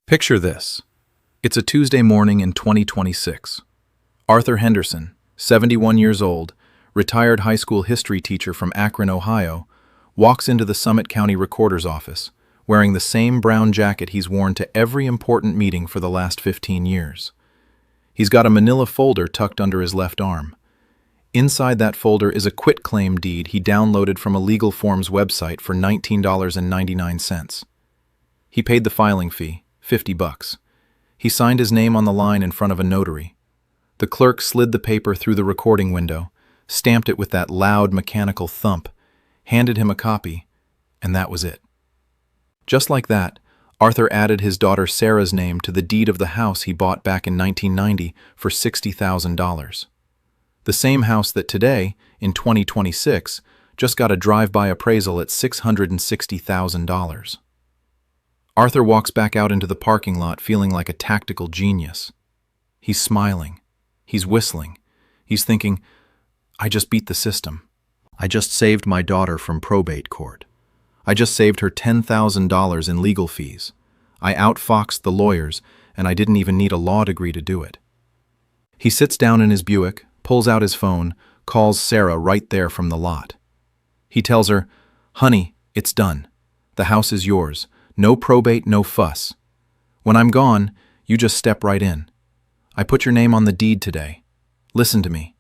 Picture this. It's a Tuesday morning in 2026. Arthur Henderson, 71 years old, retired high school history teacher from Akron, Ohio, walks into the Summit County Recorder's office, wearing the same brown jacket he's worn to every important meeting for the last 15 years. He's got a manila folder tucked under his left arm. Inside that folder is a quitclaim deed he downloaded from a legal forms website for $19.99. He paid the filing fee, $50. He signed his name on the line in front of a notary. The clerk slid the paper through the recording window, stamped it with that loud mechanical thump, handed him a copy, and that was it. Just like that, Arthur added his daughter Sarah's name to the deed of the house he bought back in 1990 for $60,000. The same house that today, in 2026, just got a drive-by appraisal at $660,000. Arthur walks back out into the parking lot feeling like a tactical genius. He's smiling. He's whistling. He's thinking, I just beat the system. I just saved my daughter from probate court. I just saved her $10,000 in legal fees. I outfoxed the lawyers, and I didn't even need a law degree to do it. He sits down in his Buick, pulls out his phone, calls Sarah right there from the lot. He tells her, Honey, it's done. The house is yours. No probate, no fuss. When I'm gone, you just step right in. I put your name on the deed today. Listen to me.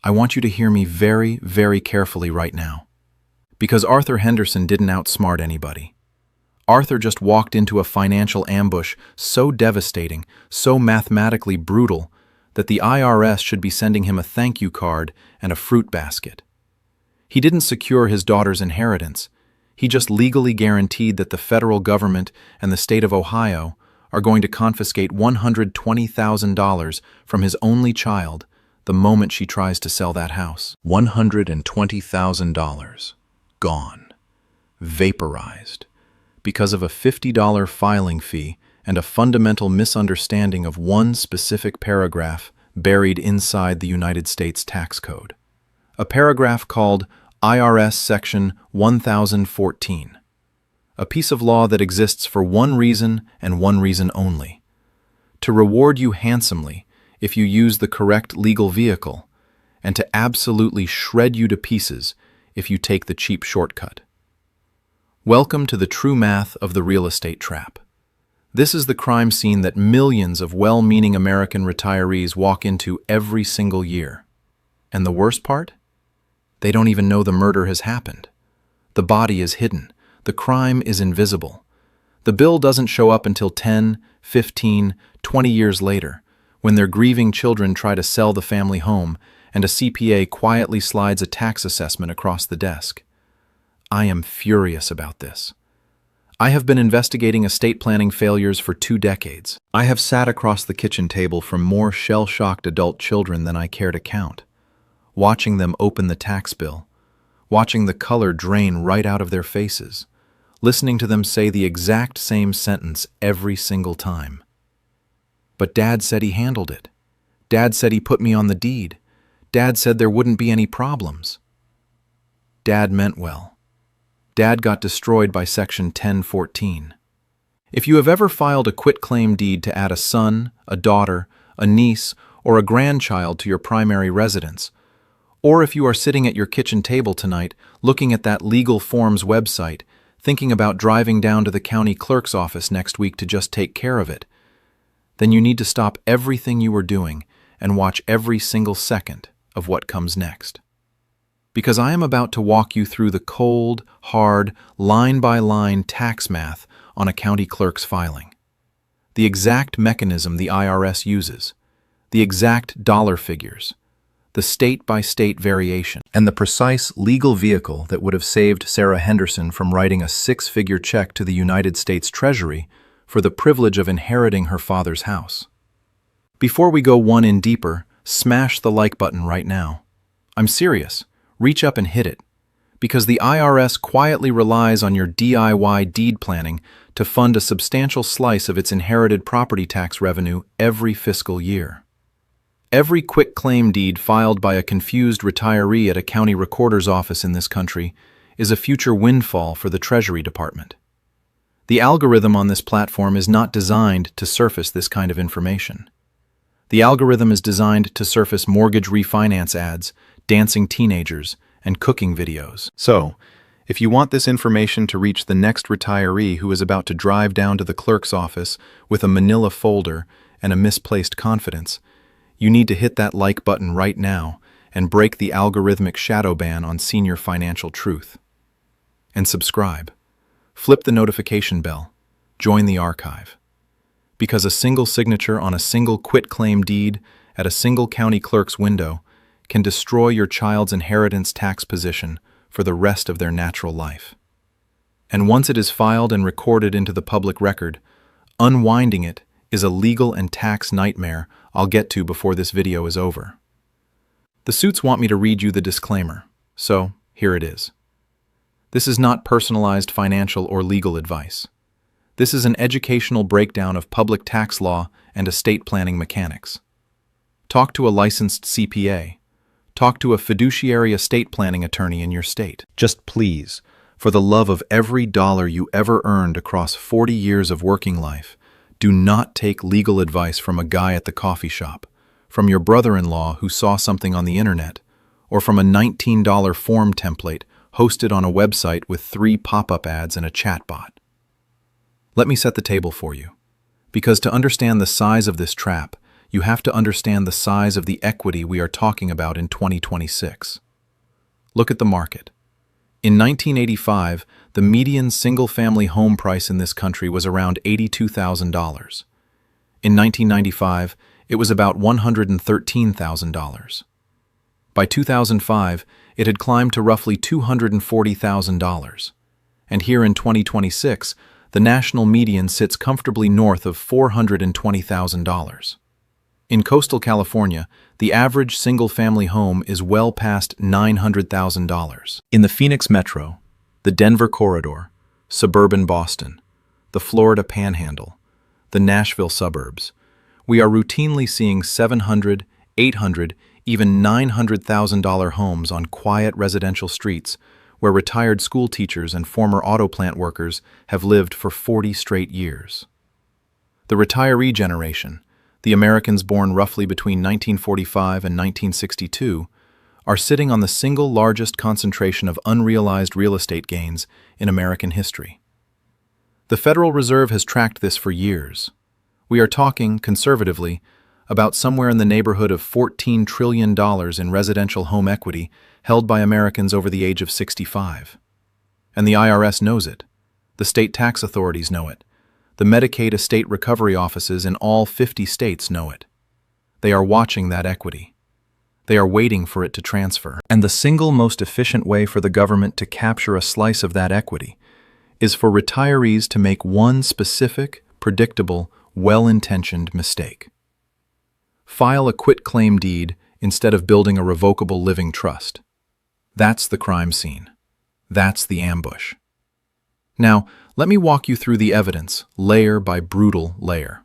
I want you to hear me very, very carefully right now. Because Arthur Henderson didn't outsmart anybody. Arthur just walked into a financial ambush so devastating, so mathematically brutal, that the IRS should be sending him a thank you card and a fruit basket. He didn't secure his daughter's inheritance. He just legally guaranteed that the federal government and the state of Ohio are going to confiscate $120,000 from his only child the moment she tries to sell that house. $120,000. Gone. Vaporized. Because of a $50 filing fee and a fundamental misunderstanding of one specific paragraph buried inside the United States tax code. A paragraph called IRS Section 1014, a piece of law that exists for one reason and one reason only: to reward you handsomely if you use the correct legal vehicle, and to absolutely shred you to pieces if you take the cheap shortcut. Welcome to the true math of the real estate trap. This is the crime scene that millions of well-meaning American retirees walk into every single year. And the worst part? They don't even know the murder has happened. The body is hidden. The crime is invisible. The bill doesn't show up until 10, 15, 20 years later, when their grieving children try to sell the family home and a CPA quietly slides a tax assessment across the desk. I am furious about this. I have been investigating estate planning failures for 2 decades. I have sat across the kitchen table from more shell-shocked adult children than I care to count, watching them open the tax bill, watching the color drain right out of their faces, listening to them say the exact same sentence every single time. But Dad said he handled it. Dad said he put me on the deed. Dad said there wouldn't be any problems. Dad meant well. Dad got destroyed by Section 1014. If you have ever filed a quitclaim deed to add a son, a daughter, a niece, or a grandchild to your primary residence, or if you are sitting at your kitchen table tonight looking at that legal forms website, thinking about driving down to the county clerk's office next week to just take care of it, then you need to stop everything you are doing and watch every single second of what comes next. Because I am about to walk you through the cold, hard, line-by-line tax math on a county clerk's filing. The exact mechanism the IRS uses, the exact dollar figures, the state-by-state variation, and the precise legal vehicle that would have saved Sarah Henderson from writing a 6-figure check to the United States Treasury for the privilege of inheriting her father's house. Before we go one in deeper, smash the like button right now. I'm serious. Reach up and hit it. Because the IRS quietly relies on your DIY deed planning to fund a substantial slice of its inherited property tax revenue every fiscal year. Every quitclaim deed filed by a confused retiree at a county recorder's office in this country is a future windfall for the Treasury Department. The algorithm on this platform is not designed to surface this kind of information. The algorithm is designed to surface mortgage refinance ads, dancing teenagers, and cooking videos. So, if you want this information to reach the next retiree who is about to drive down to the clerk's office with a manila folder and a misplaced confidence, you need to hit that like button right now and break the algorithmic shadow ban on Senior Financial Truth. And subscribe. Flip the notification bell. Join the archive. Because a single signature on a single quitclaim deed at a single county clerk's window can destroy your child's inheritance tax position for the rest of their natural life. And once it is filed and recorded into the public record, unwinding it is a legal and tax nightmare I'll get to before this video is over. The suits want me to read you the disclaimer, so here it is. This is not personalized financial or legal advice. This is an educational breakdown of public tax law and estate planning mechanics. Talk to a licensed CPA. Talk to a fiduciary estate planning attorney in your state. Just please, for the love of every dollar you ever earned across 40 years of working life, do not take legal advice from a guy at the coffee shop, from your brother-in-law who saw something on the internet, or from a $19 form template hosted on a website with 3 pop-up ads and a chatbot. Let me set the table for you, because to understand the size of this trap, you have to understand the size of the equity we are talking about in 2026. Look at the market. In 1985, the median single-family home price in this country was around $82,000. In 1995, it was about $113,000. By 2005, it had climbed to roughly $240,000. And here in 2026, the national median sits comfortably north of $420,000. In coastal California, the average single-family home is well past $900,000. In the Phoenix metro, the Denver corridor, suburban Boston, the Florida panhandle, the Nashville suburbs, we are routinely seeing $700,000, $800,000, even $900,000 homes on quiet residential streets where retired school teachers and former auto plant workers have lived for 40 straight years. The retiree generation, the Americans born roughly between 1945 and 1962, are sitting on the single largest concentration of unrealized real estate gains in American history. The Federal Reserve has tracked this for years. We are talking, conservatively, about somewhere in the neighborhood of $14 trillion in residential home equity held by Americans over the age of 65. And the IRS knows it. The state tax authorities know it. The Medicaid estate recovery offices in all 50 states know it. They are watching that equity. They are waiting for it to transfer. And the single most efficient way for the government to capture a slice of that equity is for retirees to make one specific, predictable, well-intentioned mistake. File a quitclaim deed instead of building a revocable living trust. That's the crime scene. That's the ambush. Now, let me walk you through the evidence, layer by brutal layer.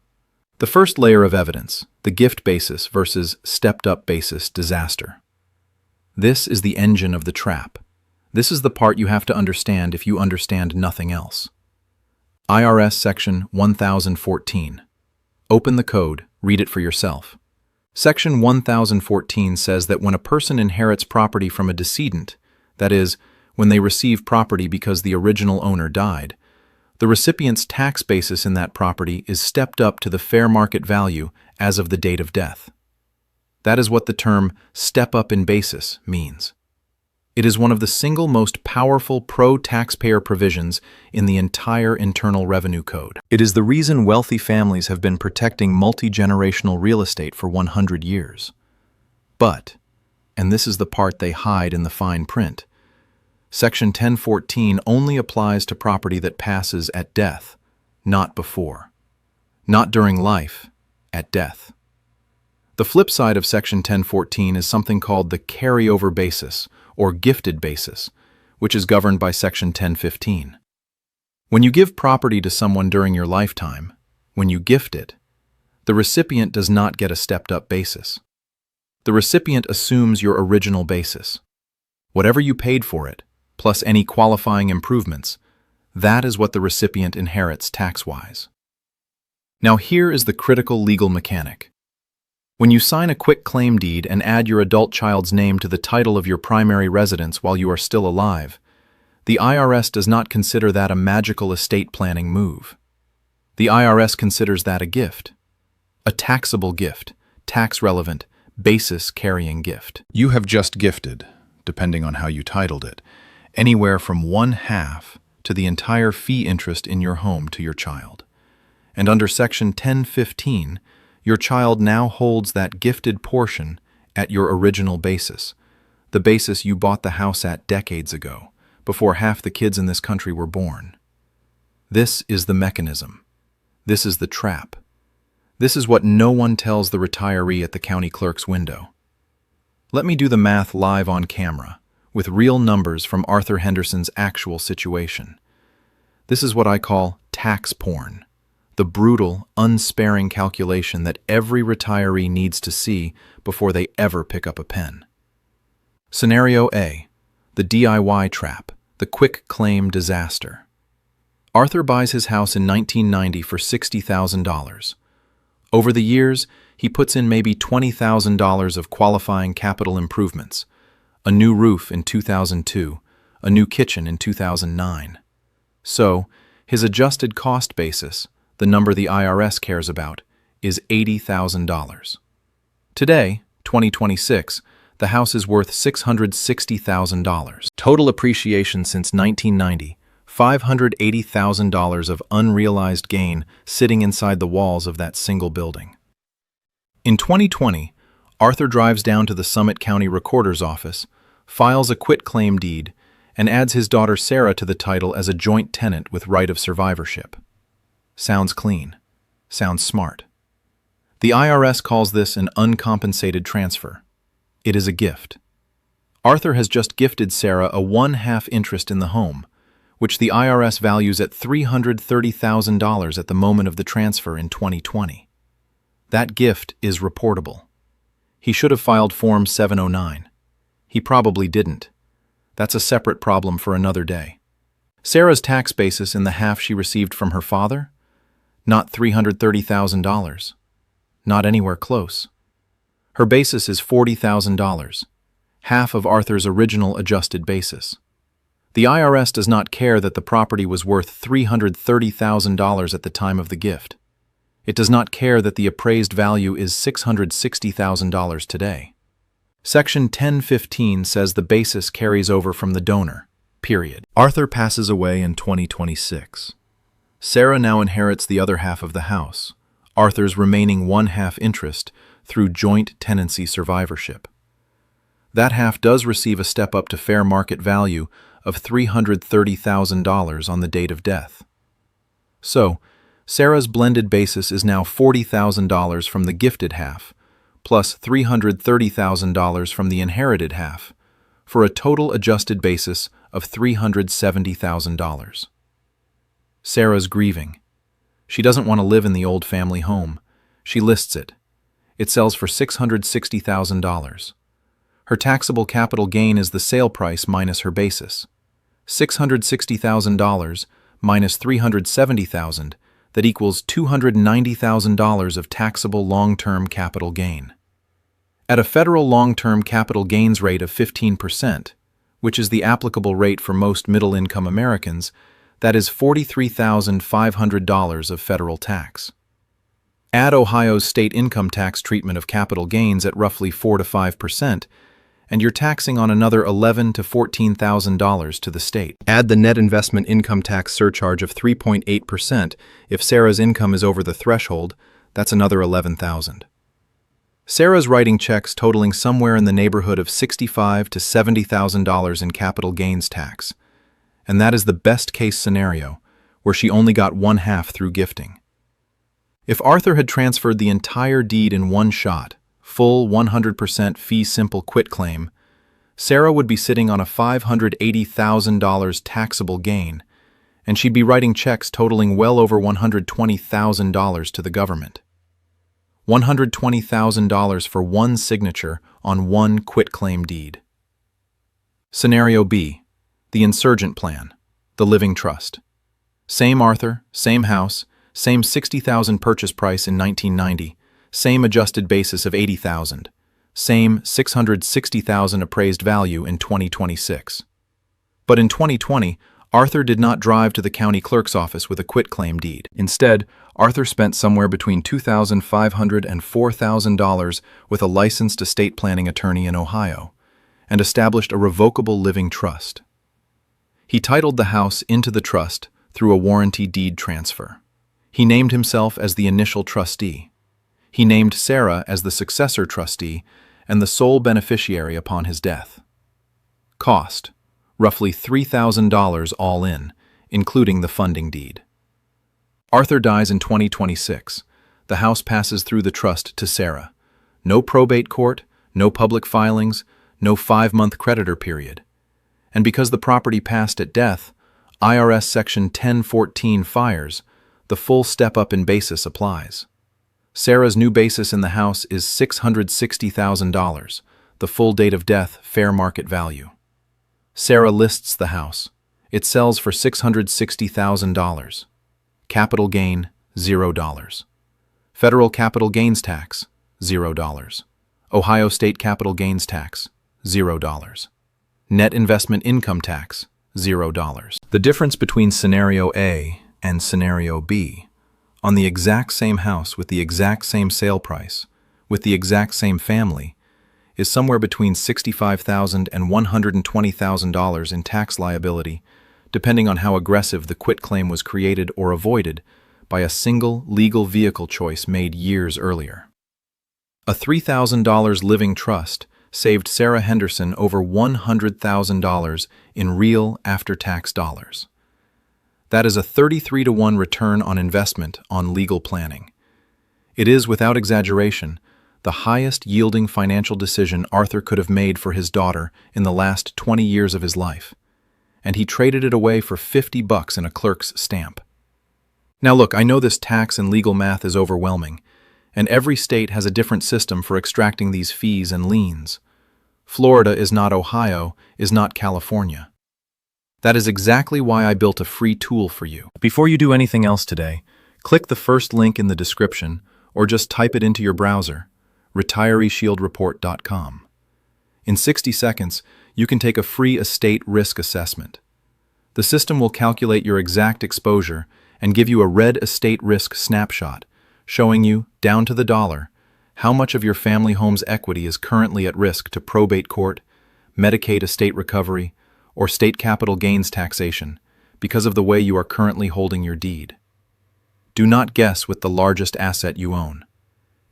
The first layer of evidence, the gift basis versus stepped-up basis disaster. This is the engine of the trap. This is the part you have to understand if you understand nothing else. IRS Section 1014. Open the code, read it for yourself. Section 1014 says that when a person inherits property from a decedent, that is, when they receive property because the original owner died, the recipient's tax basis in that property is stepped up to the fair market value as of the date of death. That is what the term step up in basis means. It is one of the single most powerful pro-taxpayer provisions in the entire Internal Revenue Code. It is the reason wealthy families have been protecting multi-generational real estate for 100 years. But, and this is the part they hide in the fine print, Section 1014 only applies to property that passes at death, not before. Not during life, at death. The flip side of Section 1014 is something called the carryover basis, or gifted basis, which is governed by Section 1015. When you give property to someone during your lifetime, when you gift it, the recipient does not get a stepped-up basis. The recipient assumes your original basis. Whatever you paid for it, plus any qualifying improvements, That is what the recipient inherits tax-wise. Now here is the critical legal mechanic. When you sign a quitclaim deed and add your adult child's name to the title of your primary residence while you are still alive, the IRS does not consider that a magical estate planning move. The IRS considers that a gift. A taxable gift, tax-relevant, basis-carrying gift. You have just gifted, depending on how you titled it, anywhere from 1/2 to the entire fee interest in your home to your child. And under Section 1015, your child now holds that gifted portion at your original basis, the basis you bought the house at decades ago, before half the kids in this country were born. This is the mechanism. This is the trap. This is what no one tells the retiree at the county clerk's window. Let me do the math live on camera, with real numbers from Arthur Henderson's actual situation. This is what I call tax porn, the brutal, unsparing calculation that every retiree needs to see before they ever pick up a pen. Scenario A, the DIY trap, the quitclaim disaster. Arthur buys his house in 1990 for $60,000. Over the years, he puts in maybe $20,000 of qualifying capital improvements, a new roof in 2002, a new kitchen in 2009. So, his adjusted cost basis, the number the IRS cares about, is $80,000. Today, 2026, the house is worth $660,000. Total appreciation since 1990, $580,000 of unrealized gain sitting inside the walls of that single building. In 2020, Arthur drives down to the Summit County Recorder's office, files a quitclaim deed, and adds his daughter Sarah to the title as a joint tenant with right of survivorship. Sounds clean. Sounds smart. The IRS calls this an uncompensated transfer. It is a gift. Arthur has just gifted Sarah a 1/2 interest in the home, which the IRS values at $330,000 at the moment of the transfer in 2020. That gift is reportable. He should have filed Form 709. He probably didn't. That's a separate problem for another day. Sarah's tax basis in the half she received from her father? Not $330,000. Not anywhere close. Her basis is $40,000, half of Arthur's original adjusted basis. The IRS does not care that the property was worth $330,000 at the time of the gift. It does not care that the appraised value is $660,000 today. Section 1015 says the basis carries over from the donor, period. Arthur passes away in 2026. Sarah now inherits the other half of the house, Arthur's remaining 1/2 interest through joint tenancy survivorship. That half does receive a step up to fair market value of $330,000 on the date of death. So, Sarah's blended basis is now $40,000 from the gifted half, plus $330,000 from the inherited half, for a total adjusted basis of $370,000. Sarah's grieving. She doesn't want to live in the old family home. She lists it. It sells for $660,000. Her taxable capital gain is the sale price minus her basis. $660,000 minus $370,000, that equals $290,000 of taxable long-term capital gain. At a federal long-term capital gains rate of 15%, which is the applicable rate for most middle-income Americans, that is $43,500 of federal tax. Add Ohio's state income tax treatment of capital gains at roughly 4 to 5%, and you're taxing on another $11,000 to $14,000 to the state. Add the net investment income tax surcharge of 3.8%. If Sarah's income is over the threshold, that's another $11,000. Sarah's writing checks totaling somewhere in the neighborhood of $65,000 to $70,000 in capital gains tax, and that is the best-case scenario, where she only got 1/2 through gifting. If Arthur had transferred the entire deed in one shot, full 100% fee-simple quitclaim, Sarah would be sitting on a $580,000 taxable gain, and she'd be writing checks totaling well over $120,000 to the government. $120,000 for one signature on one quitclaim deed. Scenario B, the insurgent plan, the living trust. Same Arthur, same house, same $60,000 purchase price in 1990, same adjusted basis of $80,000, same $660,000 appraised value in 2026. But in 2020, Arthur did not drive to the county clerk's office with a quitclaim deed. Instead, Arthur spent somewhere between $2,500 and $4,000 with a licensed estate planning attorney in Ohio and established a revocable living trust. He titled the house into the trust through a warranty deed transfer. He named himself as the initial trustee. He named Sarah as the successor trustee and the sole beneficiary upon his death. Cost: roughly $3,000 all in, including the funding deed. Arthur dies in 2026. The house passes through the trust to Sarah. No probate court, no public filings, no 5-month creditor period. And because the property passed at death, IRS Section 1014 fires, the full step-up in basis applies. Sarah's new basis in the house is $660,000, the full date of death fair market value. Sarah lists the house. It sells for $660,000. Capital gain, $0. Federal capital gains tax, $0. Ohio state capital gains tax, $0. Net investment income tax, $0. The difference between scenario A and scenario B, on the exact same house with the exact same sale price, with the exact same family, is somewhere between $65,000 and $120,000 in tax liability, depending on how aggressive the quitclaim was created or avoided by a single legal vehicle choice made years earlier. A $3,000 living trust saved Sarah Henderson over $100,000 in real after-tax dollars. That is a 33-to-1 return on investment on legal planning. It is, without exaggeration, the highest yielding financial decision Arthur could have made for his daughter in the last 20 years of his life, and he traded it away for $50 in a clerk's stamp. Now look, I know this tax and legal math is overwhelming, and every state has a different system for extracting these fees and liens. Florida is not Ohio, is not California. That is exactly why I built a free tool for you. Before you do anything else today, click the first link in the description or just type it into your browser, retireeshieldreport.com. In 60 seconds, you can take a free estate risk assessment. The system will calculate your exact exposure and give you a red estate risk snapshot, showing you, down to the dollar, how much of your family home's equity is currently at risk to probate court, Medicaid estate recovery, or state capital gains taxation because of the way you are currently holding your deed. Do not guess with the largest asset you own.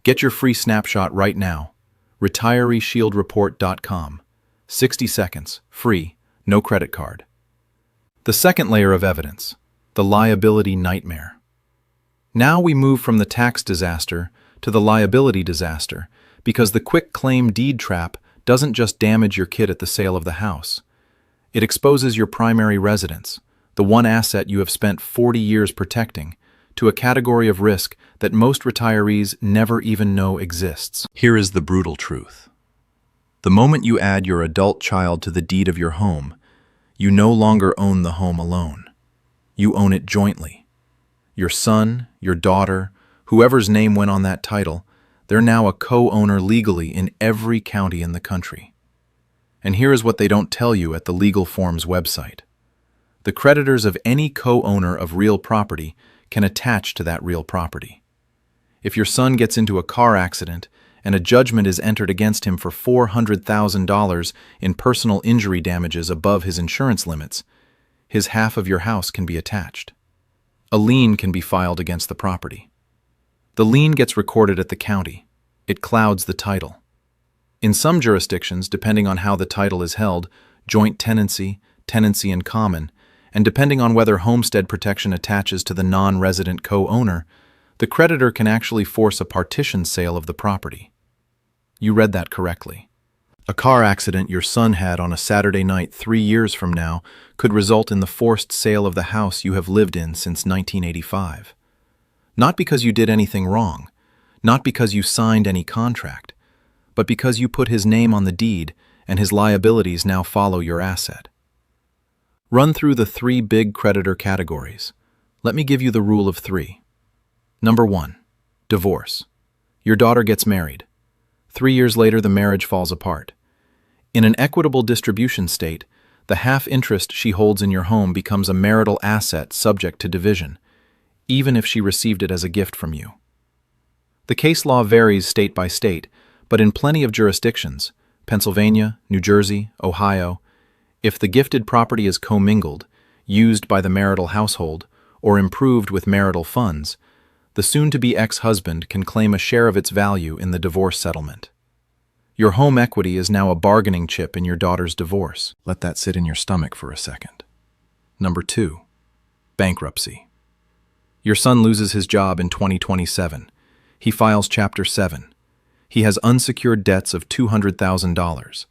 Get your free snapshot right now. retireeshieldreport.com. 60 seconds, free, no credit card. The second layer of evidence, the liability nightmare. Now we move from the tax disaster to the liability disaster because the quitclaim deed trap doesn't just damage your kid at the sale of the house. It exposes your primary residence, the one asset you have spent 40 years protecting, to a category of risk that most retirees never even know exists. Here is the brutal truth. The moment you add your adult child to the deed of your home, you no longer own the home alone. You own it jointly. Your son, your daughter, whoever's name went on that title, they're now a co-owner legally in every county in the country. And here is what they don't tell you at the Legal Forms website. The creditors of any co-owner of real property can attach to that real property. If your son gets into a car accident and a judgment is entered against him for $400,000 in personal injury damages above his insurance limits, his half of your house can be attached. A lien can be filed against the property. The lien gets recorded at the county. It clouds the title. In some jurisdictions, depending on how the title is held, joint tenancy, tenancy in common, and depending on whether homestead protection attaches to the non-resident co-owner, the creditor can actually force a partition sale of the property. You read that correctly. A car accident your son had on a Saturday night 3 years from now could result in the forced sale of the house you have lived in since 1985. Not because you did anything wrong, not because you signed any contract, but because you put his name on the deed and his liabilities now follow your asset. Run through the 3 big creditor categories: Let me give you the rule of 3. Number 1. Divorce. Your daughter gets married. 3 years later, the marriage falls apart. In an equitable distribution state, the half interest she holds in your home becomes a marital asset subject to division, even if she received it as a gift from you. The case law varies state by state, but in plenty of jurisdictions, Pennsylvania, New Jersey, Ohio, if the gifted property is commingled, used by the marital household, or improved with marital funds, the soon-to-be ex-husband can claim a share of its value in the divorce settlement. Your home equity is now a bargaining chip in your daughter's divorce. Let that sit in your stomach for a second. Number 2. Bankruptcy. Your son loses his job in 2027. He files Chapter 7. He has unsecured debts of $200,000.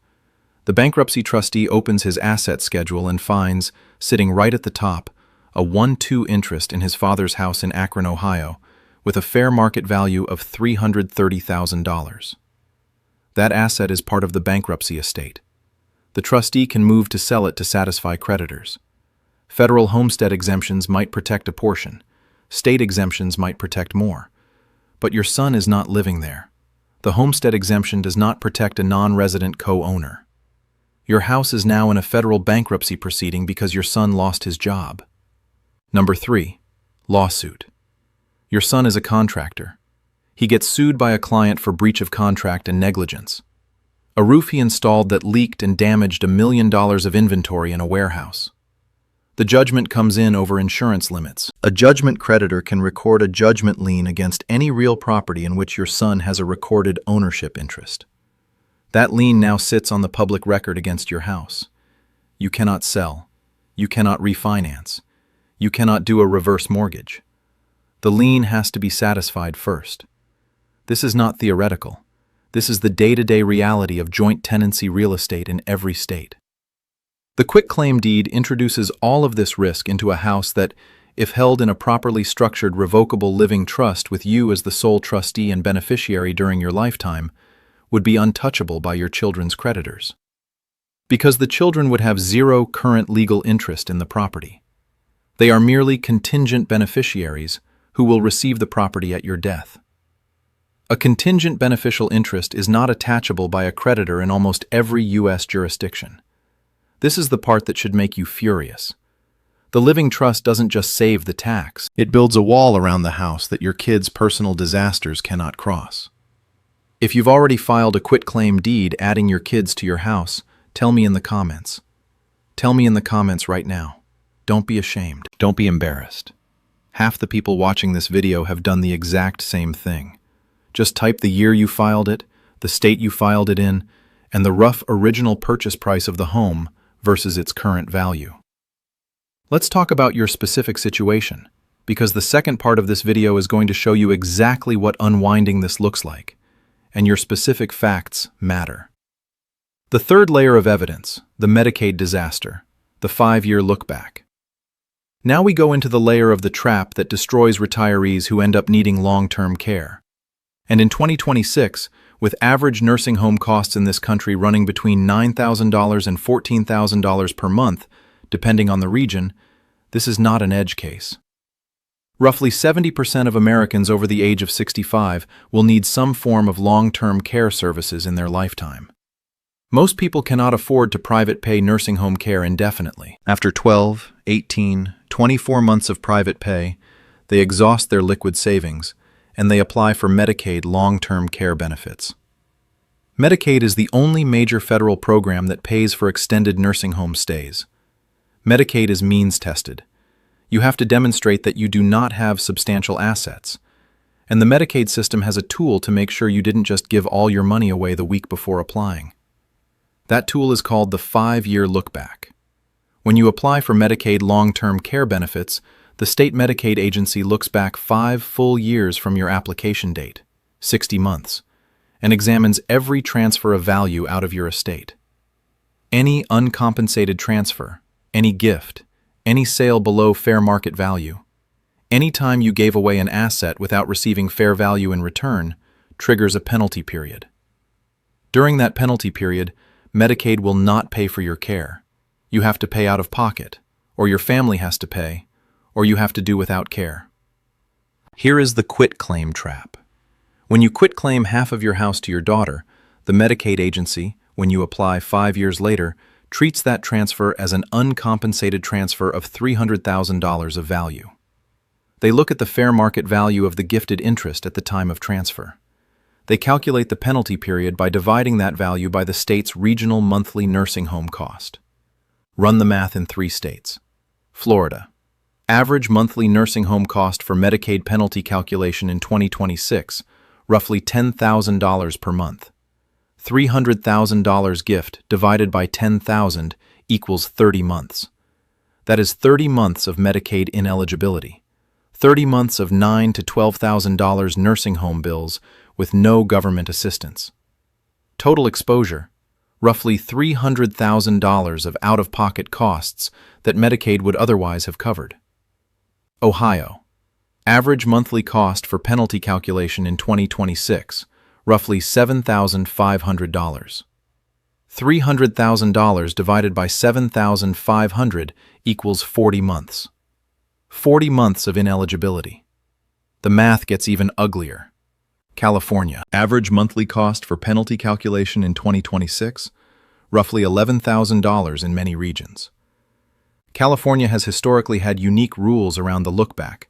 The bankruptcy trustee opens his asset schedule and finds, sitting right at the top, a 1-2 interest in his father's house in Akron, Ohio, with a fair market value of $330,000. That asset is part of the bankruptcy estate. The trustee can move to sell it to satisfy creditors. Federal homestead exemptions might protect a portion. State exemptions might protect more. But your son is not living there. The homestead exemption does not protect a non-resident co-owner. Your house is now in a federal bankruptcy proceeding because your son lost his job. Number 3. Lawsuit. Your son is a contractor. He gets sued by a client for breach of contract and negligence. A roof he installed that leaked and damaged $1 million of inventory in a warehouse. The judgment comes in over insurance limits. A judgment creditor can record a judgment lien against any real property in which your son has a recorded ownership interest. That lien now sits on the public record against your house. You cannot sell. You cannot refinance. You cannot do a reverse mortgage. The lien has to be satisfied first. This is not theoretical. This is the day-to-day reality of joint tenancy real estate in every state. The quitclaim deed introduces all of this risk into a house that, if held in a properly structured revocable living trust with you as the sole trustee and beneficiary during your lifetime, would be untouchable by your children's creditors. Because the children would have zero current legal interest in the property. They are merely contingent beneficiaries who will receive the property at your death. A contingent beneficial interest is not attachable by a creditor in almost every U.S. jurisdiction. This is the part that should make you furious. The living trust doesn't just save the tax. It builds a wall around the house that your kids' personal disasters cannot cross. If you've already filed a quitclaim deed adding your kids to your house, tell me in the comments. Tell me in the comments right now. Don't be ashamed. Don't be embarrassed. Half the people watching this video have done the exact same thing. Just type the year you filed it, the state you filed it in, and the rough original purchase price of the home versus its current value. Let's talk about your specific situation, because the second part of this video is going to show you exactly what unwinding this looks like, and your specific facts matter. The third layer of evidence, the Medicaid disaster, the 5-year look-back. Now we go into the layer of the trap that destroys retirees who end up needing long-term care. And in 2026, with average nursing home costs in this country running between $9,000 and $14,000 per month, depending on the region, this is not an edge case. Roughly 70% of Americans over the age of 65 will need some form of long-term care services in their lifetime. Most people cannot afford to private pay nursing home care indefinitely. After 12, 18, 24 months of private pay, they exhaust their liquid savings, and they apply for Medicaid long-term care benefits. Medicaid is the only major federal program that pays for extended nursing home stays. Medicaid is means-tested. You have to demonstrate that you do not have substantial assets, and the Medicaid system has a tool to make sure you didn't just give all your money away the week before applying. That tool is called the 5-year look-back. When you apply for Medicaid long-term care benefits, the state Medicaid agency looks back 5 full years from your application date, 60 months, and examines every transfer of value out of your estate. Any uncompensated transfer, any gift, any sale below fair market value, any time you gave away an asset without receiving fair value in return, triggers a penalty period. During that penalty period, Medicaid will not pay for your care. You have to pay out of pocket, or your family has to pay, or you have to do without care. Here is the quitclaim trap. When you quitclaim half of your house to your daughter, the Medicaid agency, when you apply 5 years later, treats that transfer as an uncompensated transfer of $300,000 of value. They look at the fair market value of the gifted interest at the time of transfer. They calculate the penalty period by dividing that value by the state's regional monthly nursing home cost. Run the math in 3 states. Florida. Average monthly nursing home cost for Medicaid penalty calculation in 2026, roughly $10,000 per month. $300,000 gift divided by 10,000 equals 30 months. That is 30 months of Medicaid ineligibility. 30 months of $9,000 to $12,000 nursing home bills with no government assistance. Total exposure, roughly $300,000 of out-of-pocket costs that Medicaid would otherwise have covered. Ohio. Average monthly cost for penalty calculation in 2026, roughly $7,500. $300,000 divided by 7,500 equals 40 months. 40 months of ineligibility. The math gets even uglier. California. Average monthly cost for penalty calculation in 2026, roughly $11,000 in many regions. California has historically had unique rules around the look-back,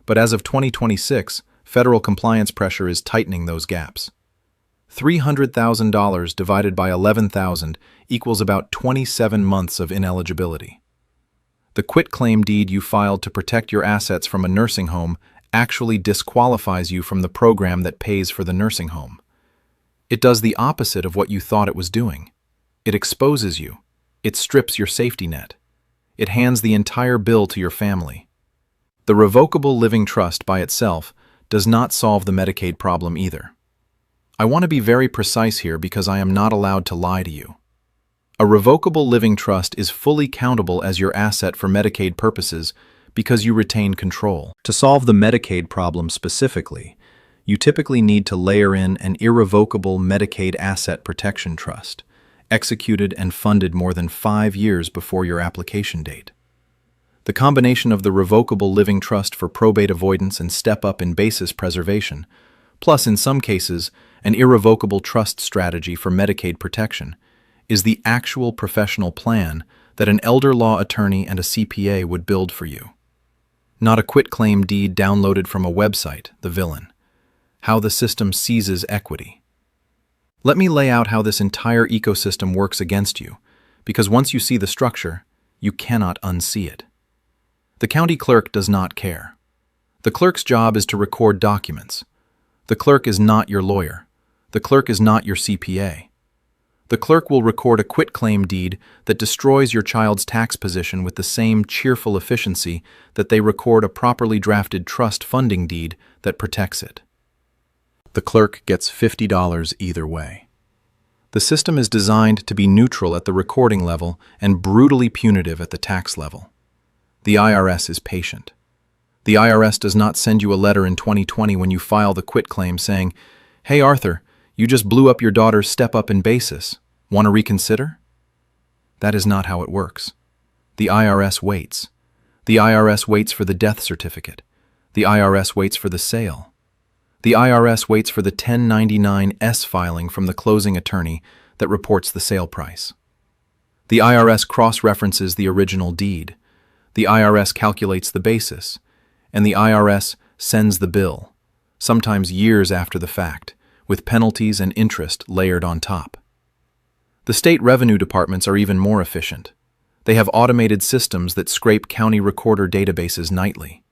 but as of 2026, federal compliance pressure is tightening those gaps. $300,000 divided by 11,000 equals about 27 months of ineligibility. The quitclaim deed you filed to protect your assets from a nursing home actually disqualifies you from the program that pays for the nursing home. It does the opposite of what you thought it was doing. It exposes you. It strips your safety net. It hands the entire bill to your family. The revocable living trust by itself does not solve the Medicaid problem either. I want to be very precise here because I am not allowed to lie to you. A revocable living trust is fully countable as your asset for Medicaid purposes because you retain control. To solve the Medicaid problem specifically, you typically need to layer in an irrevocable Medicaid asset protection trust, executed and funded more than 5 years before your application date. The combination of the revocable living trust for probate avoidance and step-up in basis preservation, plus in some cases, an irrevocable trust strategy for Medicaid protection, is the actual professional plan that an elder law attorney and a CPA would build for you. Not a quitclaim deed downloaded from a website, the villain. How the system seizes equity. Let me lay out how this entire ecosystem works against you, because once you see the structure, you cannot unsee it. The county clerk does not care. The clerk's job is to record documents. The clerk is not your lawyer. The clerk is not your CPA. The clerk will record a quitclaim deed that destroys your child's tax position with the same cheerful efficiency that they record a properly drafted trust funding deed that protects it. The clerk gets $50 either way. The system is designed to be neutral at the recording level and brutally punitive at the tax level. The IRS is patient. The IRS does not send you a letter in 2020 when you file the quitclaim saying, "Hey Arthur, you just blew up your daughter's step-up in basis. Want to reconsider?" That is not how it works. The IRS waits. The IRS waits for the death certificate. The IRS waits for the sale. The IRS waits for the 1099-S filing from the closing attorney that reports the sale price. The IRS cross-references the original deed. The IRS calculates the basis, and the IRS sends the bill, sometimes years after the fact, with penalties and interest layered on top. The state revenue departments are even more efficient. They have automated systems that scrape county recorder databases nightly.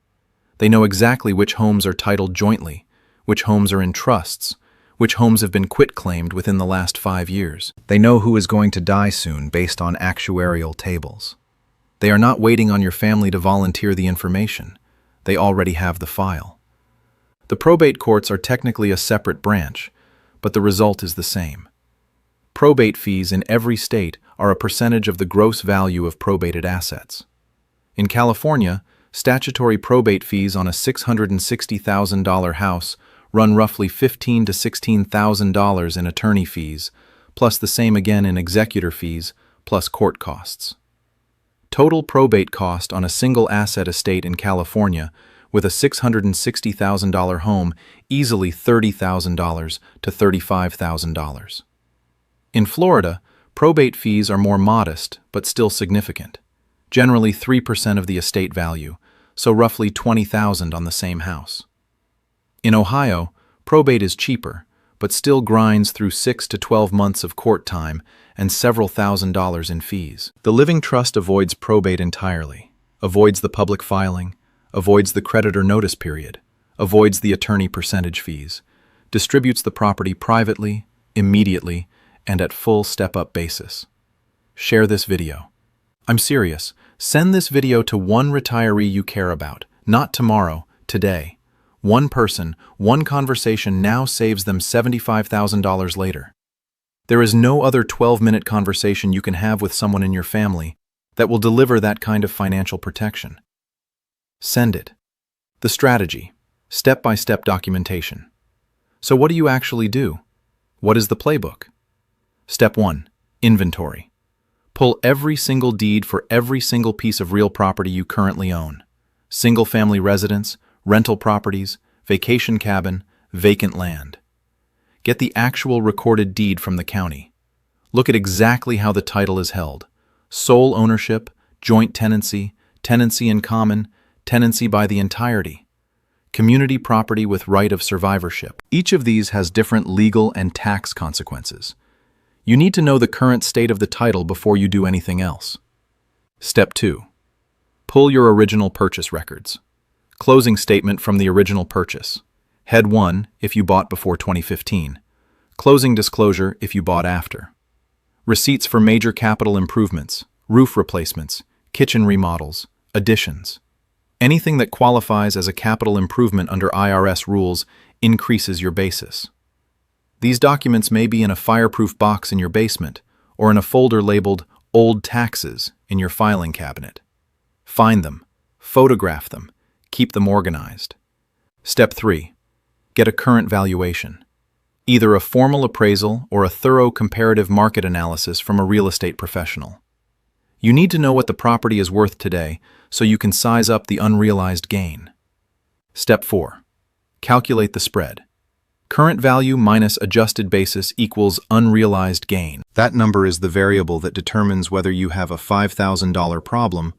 They know exactly which homes are titled jointly, which homes are in trusts, which homes have been quitclaimed within the last 5 years. They know who is going to die soon based on actuarial tables. They are not waiting on your family to volunteer the information. They already have the file. The probate courts are technically a separate branch, but the result is the same. Probate fees in every state are a percentage of the gross value of probated assets. In California, statutory probate fees on a $660,000 house run roughly $15,000 to $16,000 in attorney fees, plus the same again in executor fees, plus court costs. Total probate cost on a single asset estate in California with a $660,000 home, easily $30,000 to $35,000. In Florida, probate fees are more modest but still significant, generally 3% of the estate value, so roughly $20,000 on the same house. In Ohio, probate is cheaper, but still grinds through 6 to 12 months of court time and several $1,000s in fees. The living trust avoids probate entirely, avoids the public filing, avoids the creditor notice period, avoids the attorney percentage fees, distributes the property privately, immediately, and at full step-up basis. Share this video. I'm serious. Send this video to one retiree you care about, not tomorrow, today. One person, one conversation now saves them $75,000 later. There is no other 12-minute conversation you can have with someone in your family that will deliver that kind of financial protection. Send it. The strategy, step-by-step documentation. So what do you actually do? What is the playbook? Step 1. Inventory. Pull every single deed for every single piece of real property you currently own. Single-family residence, rental properties, vacation cabin, vacant land. Get the actual recorded deed from the county. Look at exactly how the title is held. Sole ownership, joint tenancy, tenancy in common, tenancy by the entirety, community property with right of survivorship. Each of these has different legal and tax consequences. You need to know the current state of the title before you do anything else. Step 2. Pull your original purchase records. Closing statement from the original purchase. Head 1 if you bought before 2015. Closing disclosure if you bought after. Receipts for major capital improvements, roof replacements, kitchen remodels, additions. Anything that qualifies as a capital improvement under IRS rules increases your basis. These documents may be in a fireproof box in your basement or in a folder labeled Old Taxes in your filing cabinet. Find them, photograph them, keep them organized. Step 3. Get a current valuation. Either a formal appraisal or a thorough comparative market analysis from a real estate professional. You need to know what the property is worth today so you can size up the unrealized gain. Step 4. Calculate the spread. Current value minus adjusted basis equals unrealized gain. That number is the variable that determines whether you have a $5,000 problem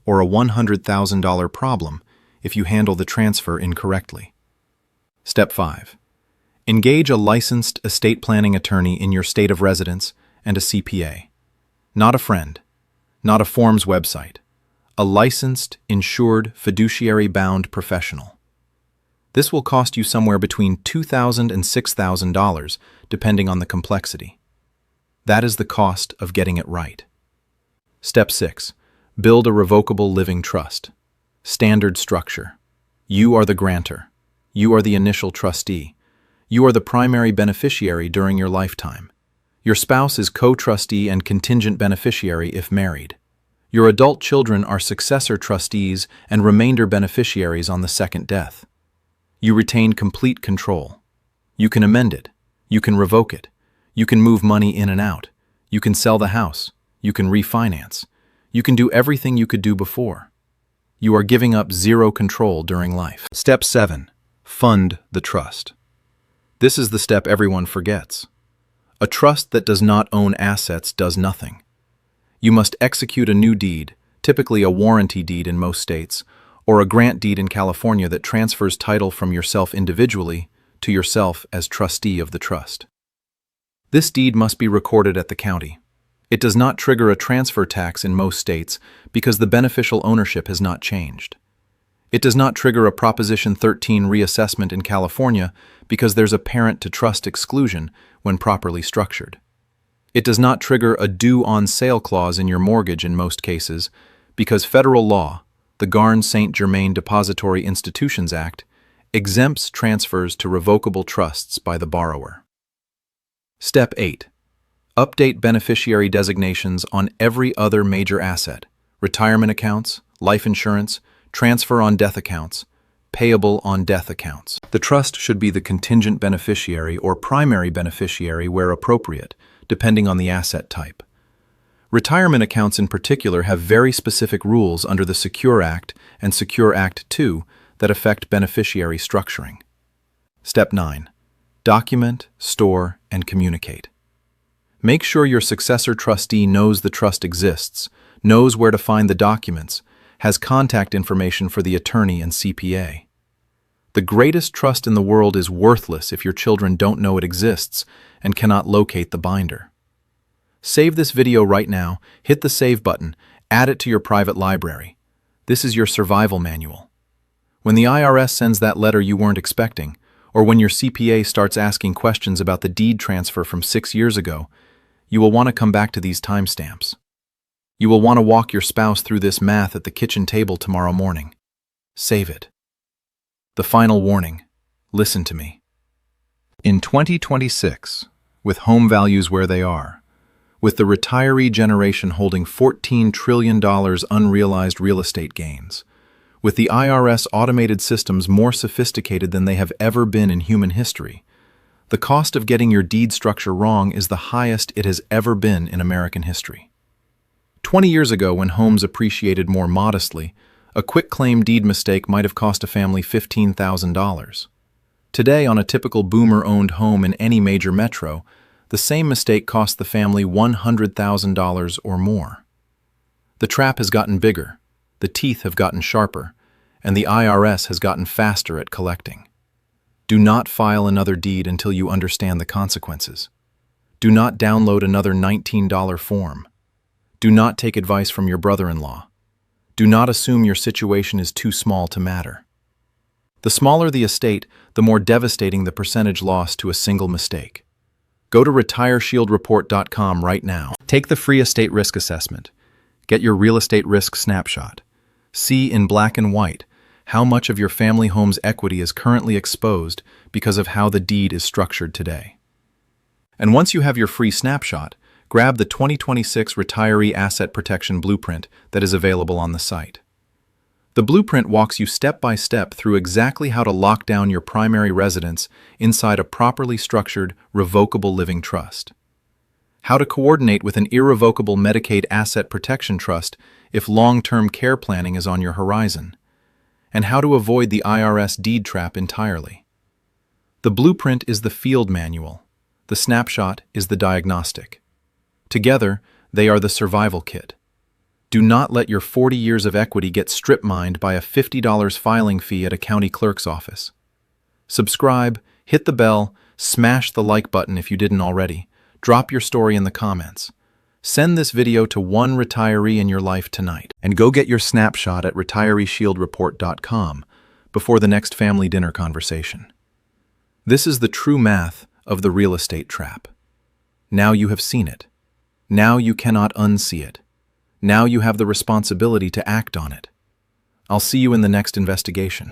or a $100,000 problem if you handle the transfer incorrectly. Step 5. Engage a licensed estate planning attorney in your state of residence and a CPA. Not a friend, not a forms website. A licensed, insured, fiduciary-bound professional. This will cost you somewhere between $2,000 and $6,000, depending on the complexity. That is the cost of getting it right. Step 6. Build a revocable living trust. Standard structure. You are the grantor. You are the initial trustee. You are the primary beneficiary during your lifetime. Your spouse is co-trustee and contingent beneficiary if married. Your adult children are successor trustees and remainder beneficiaries on the second death. You retain complete control. You can amend it. You can revoke it. You can move money in and out. You can sell the house. You can refinance. You can do everything you could do before. You are giving up zero control during life. Step 7. Fund the trust. This is the step everyone forgets. A trust that does not own assets does nothing. You must execute a new deed, typically a warranty deed in most states, or a grant deed in California that transfers title from yourself individually to yourself as trustee of the trust. This deed must be recorded at the county. It does not trigger a transfer tax in most states because the beneficial ownership has not changed. It does not trigger a Proposition 13 reassessment in California because there's a parent-to-trust exclusion when properly structured. It does not trigger a due-on-sale clause in your mortgage in most cases because federal law, the Garn-St. Germain Depository Institutions Act, exempts transfers to revocable trusts by the borrower. Step 8. Update beneficiary designations on every other major asset, retirement accounts, life insurance, transfer on death accounts, payable on death accounts. The trust should be the contingent beneficiary or primary beneficiary where appropriate, depending on the asset type. Retirement accounts in particular have very specific rules under the Secure Act and Secure Act 2 that affect beneficiary structuring. Step 9. Document, store, and communicate. Make sure your successor trustee knows the trust exists, knows where to find the documents, has contact information for the attorney and CPA. The greatest trust in the world is worthless if your children don't know it exists and cannot locate the binder. Save this video right now, hit the save button, add it to your private library. This is your survival manual. When the IRS sends that letter you weren't expecting, or when your CPA starts asking questions about the deed transfer from 6 years ago, you will want to come back to these timestamps. You will want to walk your spouse through this math at the kitchen table tomorrow morning. Save it. The final warning. Listen to me. In 2026, with home values where they are, with the retiree generation holding $14 trillion unrealized real estate gains, with the IRS automated systems more sophisticated than they have ever been in human history, the cost of getting your deed structure wrong is the highest it has ever been in American history. 20 years ago, when homes appreciated more modestly, a quitclaim deed mistake might have cost a family $15,000. Today, on a typical boomer-owned home in any major metro, the same mistake cost the family $100,000 or more. The trap has gotten bigger, the teeth have gotten sharper, and the IRS has gotten faster at collecting. Do not file another deed until you understand the consequences. Do not download another $19 form. Do not take advice from your brother-in-law. Do not assume your situation is too small to matter. The smaller the estate, the more devastating the percentage lost to a single mistake. Go to retireshieldreport.com right now. Take the free estate risk assessment. Get your real estate risk snapshot. See in black and white how much of your family home's equity is currently exposed because of how the deed is structured today. And once you have your free snapshot, grab the 2026 Retiree Asset Protection Blueprint that is available on the site. The blueprint walks you step by step through exactly how to lock down your primary residence inside a properly structured, revocable living trust. How to coordinate with an irrevocable Medicaid asset protection trust if long-term care planning is on your horizon. And how to avoid the IRS deed trap entirely. The blueprint is the field manual. The snapshot is the diagnostic. Together, they are the survival kit. Do not let your 40 years of equity get strip-mined by a $50 filing fee at a county clerk's office. Subscribe, hit the bell, smash the like button if you didn't already. Drop your story in the comments. Send this video to one retiree in your life tonight, and go get your snapshot at retireshieldreport.com before the next family dinner conversation. This is the true math of the real estate trap. Now you have seen it. Now you cannot unsee it. Now you have the responsibility to act on it. I'll see you in the next investigation.